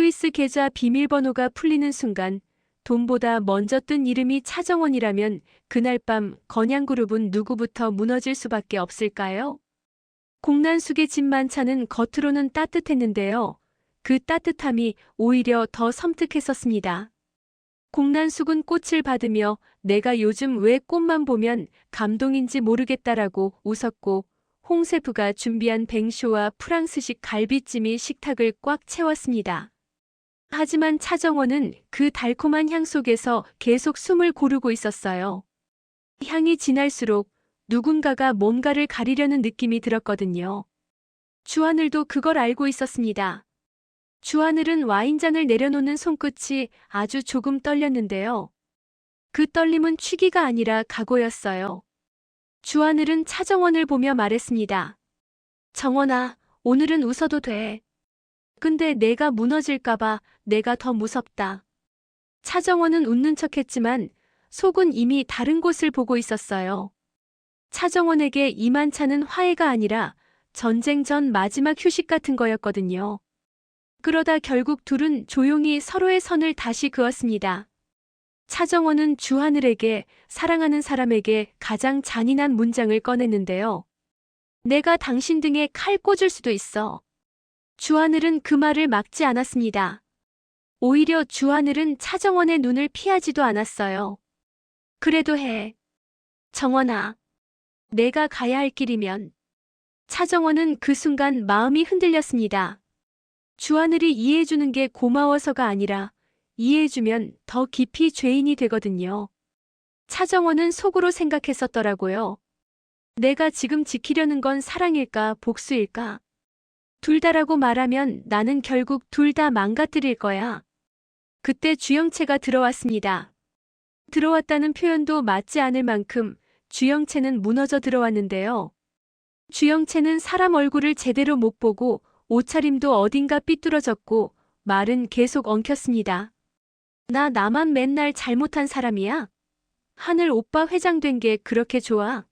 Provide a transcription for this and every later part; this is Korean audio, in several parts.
스위스 계좌 비밀번호가 풀리는 순간 돈보다 먼저 뜬 이름이 차정원이라면 그날 밤 건양그룹은 누구부터 무너질 수밖에 없을까요? 공난숙의 집 만찬은 겉으로는 따뜻했는데요. 그 따뜻함이 오히려 더 섬뜩했었습니다. 공난숙은 꽃을 받으며 내가 요즘 왜 꽃만 보면 감동인지 모르겠다라고 웃었고, 홍 셰프가 준비한 뱅쇼와 프랑스식 갈비찜이 식탁을 꽉 채웠습니다. 하지만 차정원은 그 달콤한 향 속에서 계속 숨을 고르고 있었어요. 향이 진할수록 누군가가 뭔가를 가리려는 느낌이 들었거든요. 주하늘도 그걸 알고 있었습니다. 주하늘은 와인잔을 내려놓는 손끝이 아주 조금 떨렸는데요. 그 떨림은 취기가 아니라 각오였어요. 주하늘은 차정원을 보며 말했습니다. 정원아, 오늘은 웃어도 돼. 근데 내가 무너질까봐 내가 더 무섭다. 차정원은 웃는 척했지만 속은 이미 다른 곳을 보고 있었어요. 차정원에게 이 만찬은 화해가 아니라 전쟁 전 마지막 휴식 같은 거였거든요. 그러다 결국 둘은 조용히 서로의 선을 다시 그었습니다. 차정원은 주하늘에게, 사랑하는 사람에게 가장 잔인한 문장을 꺼냈는데요. 내가 당신 등에 칼 꽂을 수도 있어. 주하늘은 그 말을 막지 않았습니다. 오히려 주하늘은 차정원의 눈을 피하지도 않았어요. 그래도 해. 정원아. 내가 가야 할 길이면. 차정원은 그 순간 마음이 흔들렸습니다. 주하늘이 이해해주는 게 고마워서가 아니라 이해해주면 더 깊이 죄인이 되거든요. 차정원은 속으로 생각했었더라고요. 내가 지금 지키려는 건 사랑일까, 복수일까? 둘 다라고 말하면 나는 결국 둘 다 망가뜨릴 거야. 그때 주영채가 들어왔습니다. 들어왔다는 표현도 맞지 않을 만큼 주영채는 무너져 들어왔는데요. 주영채는 사람 얼굴을 제대로 못 보고 옷차림도 어딘가 삐뚤어졌고 말은 계속 엉켰습니다. 나만 맨날 잘못한 사람이야? 하늘 오빠 회장된 게 그렇게 좋아?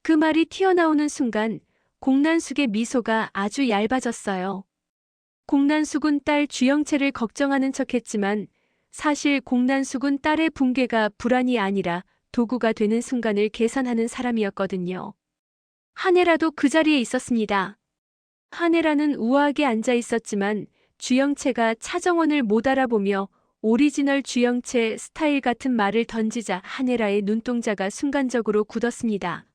그 말이 튀어나오는 순간 공난숙의 미소가 아주 얇아졌어요. 공난숙은 딸 주영채를 걱정하는 척했지만 사실 공난숙은 딸의 붕괴가 불안이 아니라 도구가 되는 순간을 계산하는 사람이었거든요. 한혜라도 그 자리에 있었습니다. 한혜라는 우아하게 앉아 있었지만 주영채가 차정원을 못 알아보며 오리지널 주영채 스타일 같은 말을 던지자 한혜라의 눈동자가 순간적으로 굳었습니다.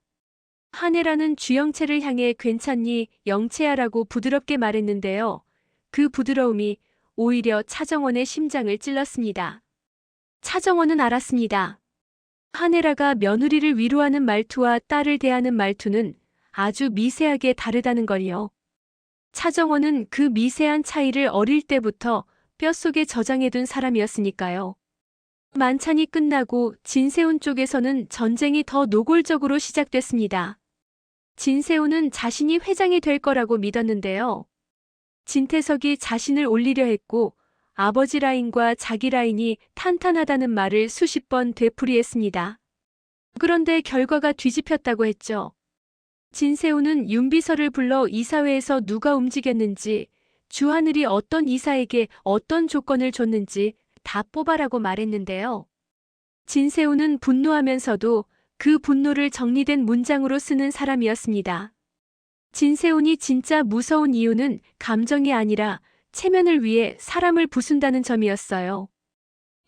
한혜라는 주영채를 향해 괜찮니, 영채야라고 부드럽게 말했는데요. 그 부드러움이 오히려 차정원의 심장을 찔렀습니다. 차정원은 알았습니다. 한혜라가 며느리를 위로하는 말투와 딸을 대하는 말투는 아주 미세하게 다르다는 걸요. 차정원은 그 미세한 차이를 어릴 때부터 뼛속에 저장해둔 사람이었으니까요. 만찬이 끝나고 진세훈 쪽에서는 전쟁이 더 노골적으로 시작됐습니다. 진세훈은 자신이 회장이 될 거라고 믿었는데요. 진태석이 자신을 올리려 했고 아버지 라인과 자기 라인이 탄탄하다는 말을 수십 번 되풀이했습니다. 그런데 결과가 뒤집혔다고 했죠. 진세훈은 윤비서를 불러 이사회에서 누가 움직였는지, 주하늘이 어떤 이사에게 어떤 조건을 줬는지 다 뽑아라고 말했는데요. 진세훈은 분노하면서도 그 분노를 정리된 문장으로 쓰는 사람이었습니다. 진세훈이 진짜 무서운 이유는 감정이 아니라 체면을 위해 사람을 부순다는 점이었어요.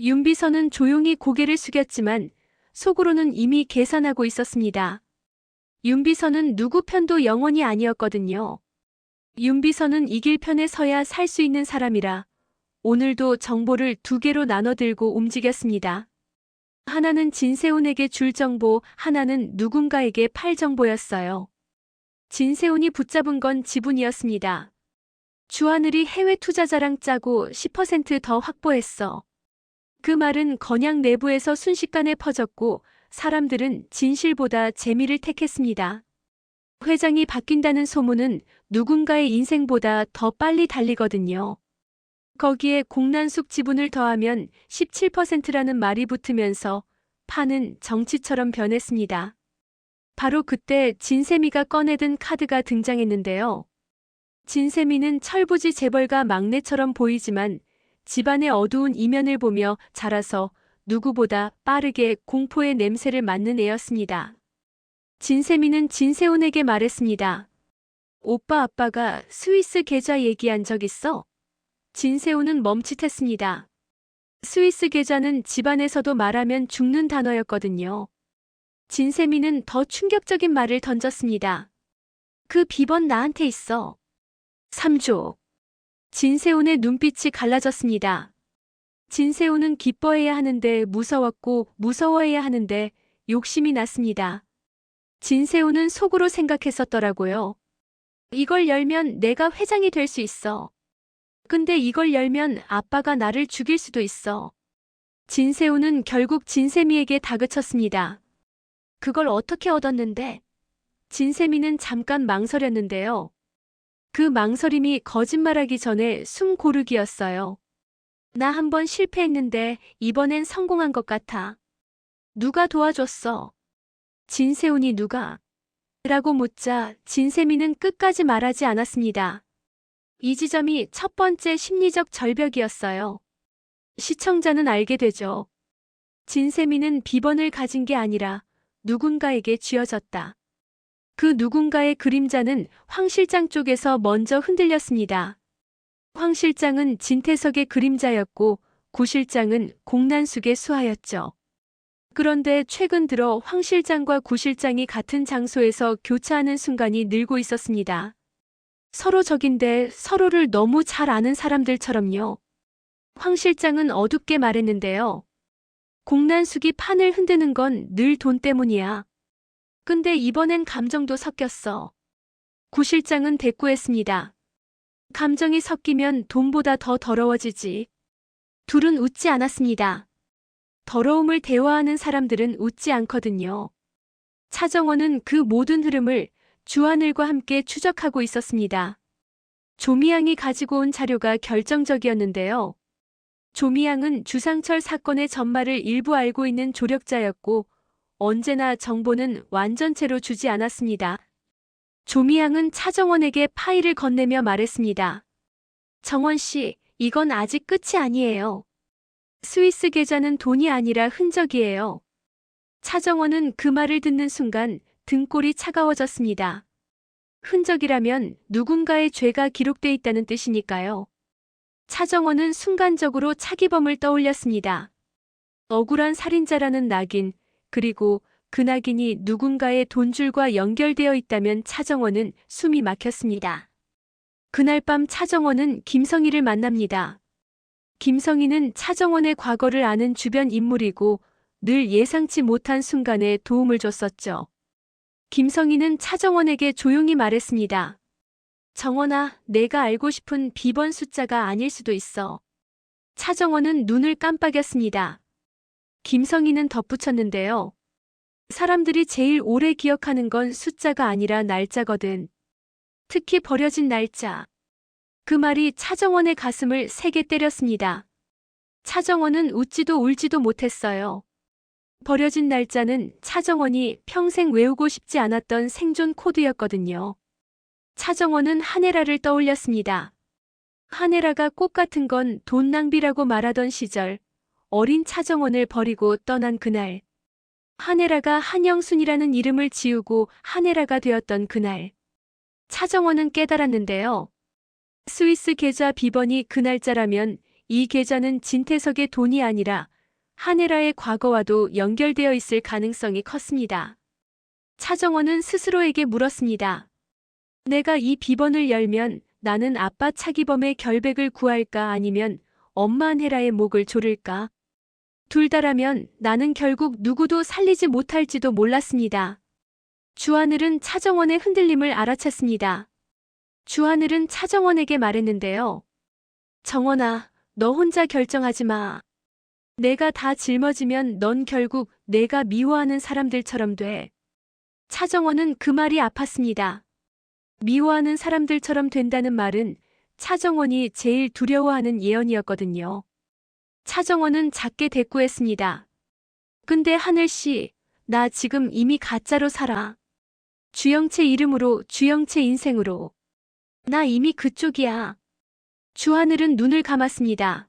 윤비서는 조용히 고개를 숙였지만 속으로는 이미 계산하고 있었습니다. 윤비서는 누구 편도 영원히 아니었거든요. 윤비서는 이길 편에 서야 살 수 있는 사람이라 오늘도 정보를 두 개로 나눠 들고 움직였습니다. 하나는 진세훈에게 줄 정보, 하나는 누군가에게 팔 정보였어요. 진세훈이 붙잡은 건 지분이었습니다. 주하늘이 해외 투자자랑 짜고 10% 더 확보했어. 그 말은 건양 내부에서 순식간에 퍼졌고 사람들은 진실보다 재미를 택했습니다. 회장이 바뀐다는 소문은 누군가의 인생보다 더 빨리 달리거든요. 거기에 공난숙 지분을 더하면 17%라는 말이 붙으면서 판은 정치처럼 변했습니다. 바로 그때 진세미가 꺼내든 카드가 등장했는데요. 진세미는 철부지 재벌가 막내처럼 보이지만 집안의 어두운 이면을 보며 자라서 누구보다 빠르게 공포의 냄새를 맡는 애였습니다. 진세미는 진세훈에게 말했습니다. 오빠 아빠가 스위스 계좌 얘기한 적 있어? 진세훈은 멈칫했습니다. 스위스 계좌는 집안에서도 말하면 죽는 단어였거든요. 진세미는 더 충격적인 말을 던졌습니다. 그 비번 나한테 있어. 3조. 진세훈의 눈빛이 갈라졌습니다. 진세훈은 기뻐해야 하는데 무서웠고 무서워해야 하는데 욕심이 났습니다. 진세훈은 속으로 생각했었더라고요. 이걸 열면 내가 회장이 될 수 있어. 근데 이걸 열면 아빠가 나를 죽일 수도 있어. 진세훈은 결국 진세미에게 다그쳤습니다. 그걸 어떻게 얻었는데? 진세미는 잠깐 망설였는데요. 그 망설임이 거짓말하기 전에 숨 고르기였어요. 나 한 번 실패했는데 이번엔 성공한 것 같아. 누가 도와줬어? 진세훈이 누가? 라고 묻자 진세미는 끝까지 말하지 않았습니다. 이 지점이 첫 번째 심리적 절벽이었어요. 시청자는 알게 되죠. 진세미는 비번을 가진 게 아니라 누군가에게 쥐어졌다. 그 누군가의 그림자는 황 실장 쪽에서 먼저 흔들렸습니다. 황 실장은 진태석의 그림자였고 구 실장은 공난숙의 수하였죠. 그런데 최근 들어 황 실장과 구 실장이 같은 장소에서 교차하는 순간이 늘고 있었습니다. 서로 적인데 서로를 너무 잘 아는 사람들처럼요. 황 실장은 어둡게 말했는데요. 공난숙이 판을 흔드는 건 늘 돈 때문이야. 근데 이번엔 감정도 섞였어. 구 실장은 대꾸했습니다. 감정이 섞이면 돈보다 더 더러워지지. 둘은 웃지 않았습니다. 더러움을 대화하는 사람들은 웃지 않거든요. 차정원은 그 모든 흐름을 주하늘과 함께 추적하고 있었습니다. 조미양이 가지고 온 자료가 결정적이었는데요. 조미양은 주상철 사건의 전말을 일부 알고 있는 조력자였고 언제나 정보는 완전체로 주지 않았습니다. 조미양은 차정원에게 파일을 건네며 말했습니다. 정원 씨, 이건 아직 끝이 아니에요. 스위스 계좌는 돈이 아니라 흔적이에요. 차정원은 그 말을 듣는 순간 등골이 차가워졌습니다. 흔적이라면 누군가의 죄가 기록돼 있다는 뜻이니까요. 차정원은 순간적으로 차기범을 떠올렸습니다. 억울한 살인자라는 낙인, 그리고 그 낙인이 누군가의 돈줄과 연결되어 있다면 차정원은 숨이 막혔습니다. 그날 밤 차정원은 김성희를 만납니다. 김성희는 차정원의 과거를 아는 주변 인물이고 늘 예상치 못한 순간에 도움을 줬었죠. 김성희는 차정원에게 조용히 말했습니다. 정원아, 내가 알고 싶은 비번 숫자가 아닐 수도 있어. 차정원은 눈을 깜빡였습니다. 김성희는 덧붙였는데요. 사람들이 제일 오래 기억하는 건 숫자가 아니라 날짜거든. 특히 버려진 날짜. 그 말이 차정원의 가슴을 세게 때렸습니다. 차정원은 웃지도 울지도 못했어요. 버려진 날짜는 차정원이 평생 외우고 싶지 않았던 생존 코드였거든요. 차정원은 한혜라를 떠올렸습니다. 한혜라가 꽃 같은 건 돈 낭비라고 말하던 시절, 어린 차정원을 버리고 떠난 그날. 한혜라가 한영순이라는 이름을 지우고 한혜라가 되었던 그날. 차정원은 깨달았는데요. 스위스 계좌 비번이 그 날짜라면 이 계좌는 진태석의 돈이 아니라 한혜라의 과거와도 연결되어 있을 가능성이 컸습니다. 차정원은 스스로에게 물었습니다. 내가 이 비번을 열면 나는 아빠 차기범의 결백을 구할까 아니면 엄마 한혜라의 목을 조를까? 둘 다라면 나는 결국 누구도 살리지 못할지도 몰랐습니다. 주하늘은 차정원의 흔들림을 알아챘습니다. 주하늘은 차정원에게 말했는데요. 정원아, 너 혼자 결정하지 마. 내가 다 짊어지면 넌 결국 내가 미워하는 사람들처럼 돼. 차정원은 그 말이 아팠습니다. 미워하는 사람들처럼 된다는 말은 차정원이 제일 두려워하는 예언이었거든요. 차정원은 작게 대꾸했습니다. 근데 하늘씨, 나 지금 이미 가짜로 살아. 주영채 이름으로, 주영채 인생으로. 나 이미 그쪽이야. 주하늘은 눈을 감았습니다.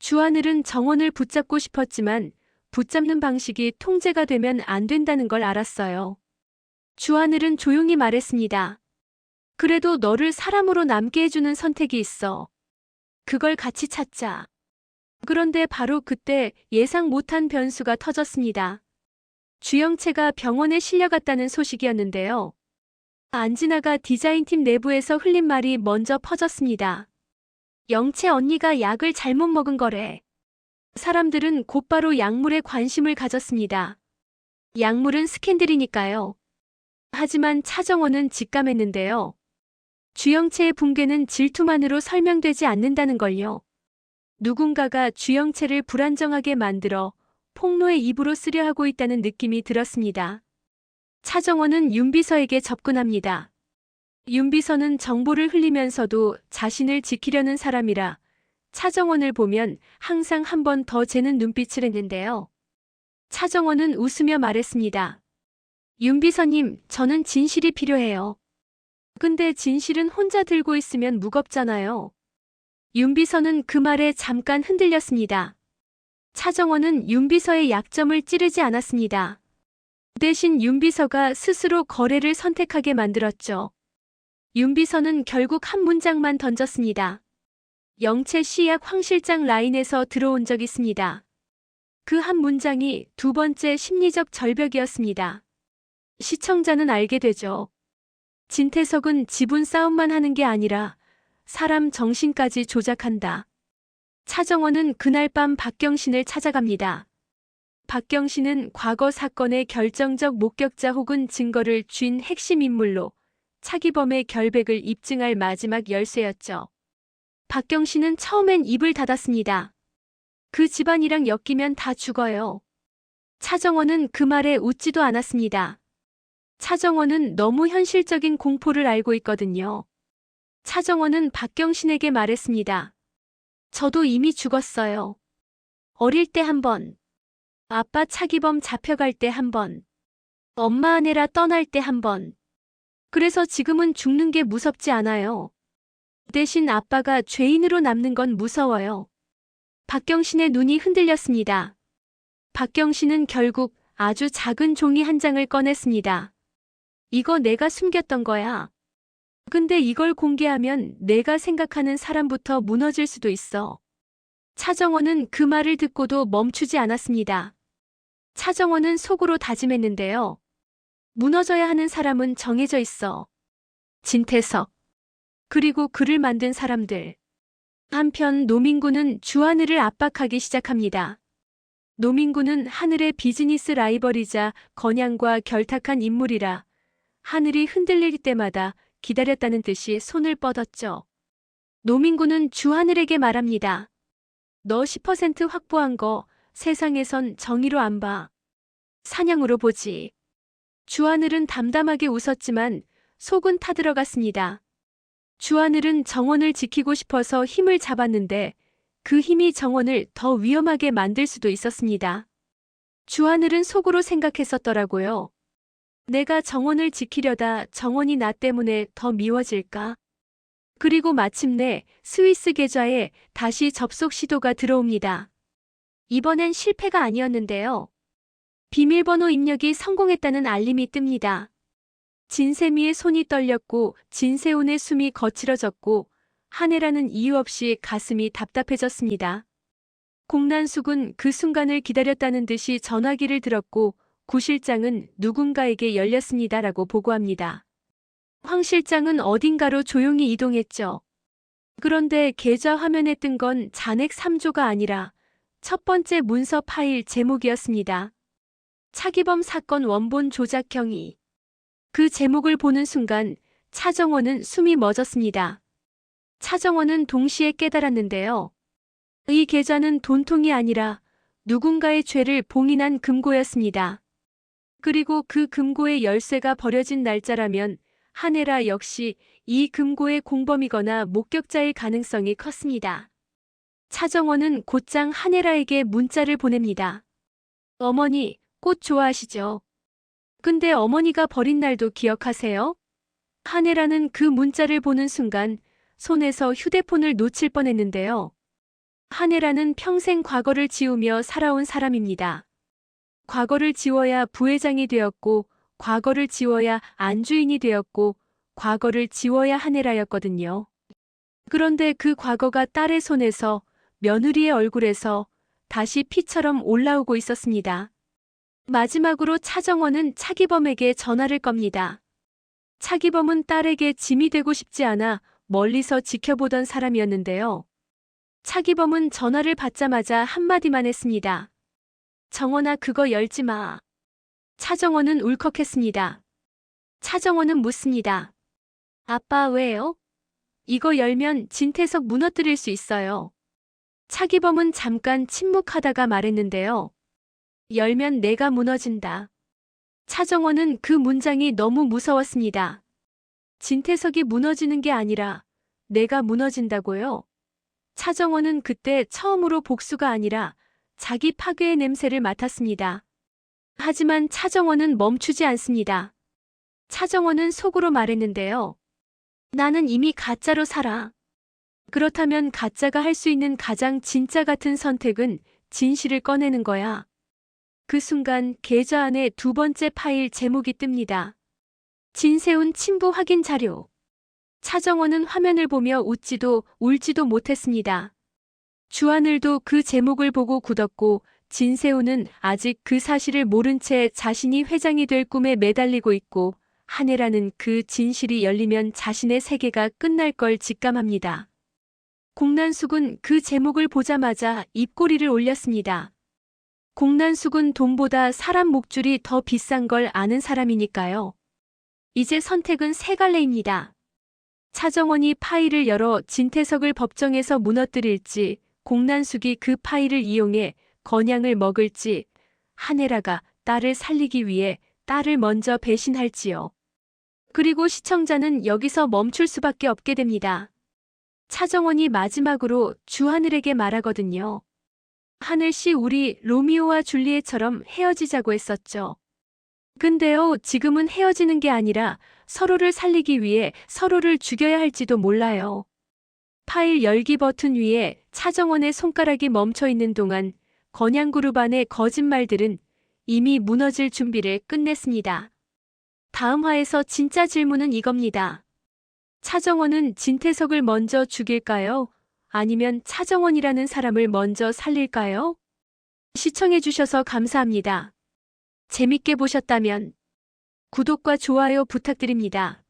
주하늘은 정원을 붙잡고 싶었지만 붙잡는 방식이 통제가 되면 안 된다는 걸 알았어요. 주하늘은 조용히 말했습니다. 그래도 너를 사람으로 남게 해주는 선택이 있어. 그걸 같이 찾자. 그런데 바로 그때 예상 못한 변수가 터졌습니다. 주영채가 병원에 실려갔다는 소식이었는데요. 안진아가 디자인팀 내부에서 흘린 말이 먼저 퍼졌습니다. 영채 언니가 약을 잘못 먹은 거래. 사람들은 곧바로 약물에 관심을 가졌습니다. 약물은 스캔들이니까요. 하지만 차정원은 직감했는데요. 주영채의 붕괴는 질투만으로 설명되지 않는다는 걸요. 누군가가 주영채를 불안정하게 만들어 폭로의 입으로 쓰려 하고 있다는 느낌이 들었습니다. 차정원은 윤비서에게 접근합니다. 윤비서는 정보를 흘리면서도 자신을 지키려는 사람이라 차정원을 보면 항상 한 번 더 재는 눈빛을 했는데요. 차정원은 웃으며 말했습니다. 윤비서님, 저는 진실이 필요해요. 근데 진실은 혼자 들고 있으면 무겁잖아요. 윤비서는 그 말에 잠깐 흔들렸습니다. 차정원은 윤비서의 약점을 찌르지 않았습니다. 대신 윤비서가 스스로 거래를 선택하게 만들었죠. 윤비서는 결국 한 문장만 던졌습니다. 영채 씨약 황 실장 라인에서 들어온 적 있습니다. 그 한 문장이 두 번째 심리적 절벽이었습니다. 시청자는 알게 되죠. 진태석은 지분 싸움만 하는 게 아니라 사람 정신까지 조작한다. 차정원은 그날 밤 박경신을 찾아갑니다. 박경신은 과거 사건의 결정적 목격자 혹은 증거를 쥔 핵심 인물로 차기범의 결백을 입증할 마지막 열쇠였죠. 박경신은 처음엔 입을 닫았습니다. 그 집안이랑 엮이면 다 죽어요. 차정원은 그 말에 웃지도 않았습니다. 차정원은 너무 현실적인 공포를 알고 있거든요. 차정원은 박경신에게 말했습니다. 저도 이미 죽었어요. 어릴 때 한 번, 아빠 차기범 잡혀갈 때 한 번, 엄마 아내라 떠날 때 한 번. 그래서 지금은 죽는 게 무섭지 않아요. 대신 아빠가 죄인으로 남는 건 무서워요. 박경신의 눈이 흔들렸습니다. 박경신은 결국 아주 작은 종이 한 장을 꺼냈습니다. 이거 내가 숨겼던 거야. 근데 이걸 공개하면 내가 생각하는 사람부터 무너질 수도 있어. 차정원은 그 말을 듣고도 멈추지 않았습니다. 차정원은 속으로 다짐했는데요. 무너져야 하는 사람은 정해져 있어. 진태석. 그리고 그를 만든 사람들. 한편 노민구는 주하늘을 압박하기 시작합니다. 노민구는 하늘의 비즈니스 라이벌이자 건양과 결탁한 인물이라 하늘이 흔들릴 때마다 기다렸다는 듯이 손을 뻗었죠. 노민구는 주하늘에게 말합니다. 너 10% 확보한 거 세상에선 정의로 안 봐. 사냥으로 보지. 주하늘은 담담하게 웃었지만 속은 타들어갔습니다. 주하늘은 정원을 지키고 싶어서 힘을 잡았는데 그 힘이 정원을 더 위험하게 만들 수도 있었습니다. 주하늘은 속으로 생각했었더라고요. 내가 정원을 지키려다 정원이 나 때문에 더 미워질까? 그리고 마침내 스위스 계좌에 다시 접속 시도가 들어옵니다. 이번엔 실패가 아니었는데요. 비밀번호 입력이 성공했다는 알림이 뜹니다. 진세미의 손이 떨렸고 진세훈의 숨이 거칠어졌고 한혜라는 이유 없이 가슴이 답답해졌습니다. 공난숙은 그 순간을 기다렸다는 듯이 전화기를 들었고 구 실장은 누군가에게 열렸습니다라고 보고합니다. 황 실장은 어딘가로 조용히 이동했죠. 그런데 계좌 화면에 뜬 건 잔액 3조가 아니라 첫 번째 문서 파일 제목이었습니다. 차기범 사건 원본 조작 경위. 그 제목을 보는 순간 차정원은 숨이 멎었습니다. 차정원은 동시에 깨달았는데요. 이 계좌는 돈통이 아니라 누군가의 죄를 봉인한 금고였습니다. 그리고 그 금고의 열쇠가 버려진 날짜라면 한혜라 역시 이 금고의 공범이거나 목격자일 가능성이 컸습니다. 차정원은 곧장 한혜라에게 문자를 보냅니다. 어머니, 꽃 좋아하시죠? 근데 어머니가 버린 날도 기억하세요? 한혜라는 그 문자를 보는 순간 손에서 휴대폰을 놓칠 뻔했는데요. 한혜라는 평생 과거를 지우며 살아온 사람입니다. 과거를 지워야 부회장이 되었고, 과거를 지워야 안주인이 되었고, 과거를 지워야 한혜라였거든요. 그런데 그 과거가 딸의 손에서, 며느리의 얼굴에서 다시 피처럼 올라오고 있었습니다. 마지막으로 차정원은 차기범에게 전화를 겁니다. 차기범은 딸에게 짐이 되고 싶지 않아 멀리서 지켜보던 사람이었는데요. 차기범은 전화를 받자마자 한마디만 했습니다. 정원아, 그거 열지 마. 차정원은 울컥했습니다. 차정원은 묻습니다. 아빠, 왜요? 이거 열면 진태석 무너뜨릴 수 있어요. 차기범은 잠깐 침묵하다가 말했는데요. 열면 내가 무너진다. 차정원은 그 문장이 너무 무서웠습니다. 진태석이 무너지는 게 아니라 내가 무너진다고요? 차정원은 그때 처음으로 복수가 아니라 자기 파괴의 냄새를 맡았습니다. 하지만 차정원은 멈추지 않습니다. 차정원은 속으로 말했는데요. 나는 이미 가짜로 살아. 그렇다면 가짜가 할 수 있는 가장 진짜 같은 선택은 진실을 꺼내는 거야. 그 순간 계좌 안에 두 번째 파일 제목이 뜹니다. 진세훈 친부 확인 자료. 차정원은 화면을 보며 웃지도 울지도 못했습니다. 주하늘도 그 제목을 보고 굳었고, 진세훈은 아직 그 사실을 모른 채 자신이 회장이 될 꿈에 매달리고 있고, 한혜라는 그 진실이 열리면 자신의 세계가 끝날 걸 직감합니다. 공난숙은 그 제목을 보자마자 입꼬리를 올렸습니다. 공난숙은 돈보다 사람 목줄이 더 비싼 걸 아는 사람이니까요. 이제 선택은 세 갈래입니다. 차정원이 파일을 열어 진태석을 법정에서 무너뜨릴지, 공난숙이 그 파일을 이용해 건양을 먹을지, 한혜라가 딸을 살리기 위해 딸을 먼저 배신할지요. 그리고 시청자는 여기서 멈출 수밖에 없게 됩니다. 차정원이 마지막으로 주하늘에게 말하거든요. 하늘씨, 우리 로미오와 줄리엣처럼 헤어지자고 했었죠. 근데요, 지금은 헤어지는 게 아니라 서로를 살리기 위해 서로를 죽여야 할지도 몰라요. 파일 열기 버튼 위에 차정원의 손가락이 멈춰 있는 동안 건양그룹 안의 거짓말들은 이미 무너질 준비를 끝냈습니다. 다음 화에서 진짜 질문은 이겁니다. 차정원은 진태석을 먼저 죽일까요? 아니면 차정원이라는 사람을 먼저 살릴까요? 시청해주셔서 감사합니다. 재밌게 보셨다면 구독과 좋아요 부탁드립니다.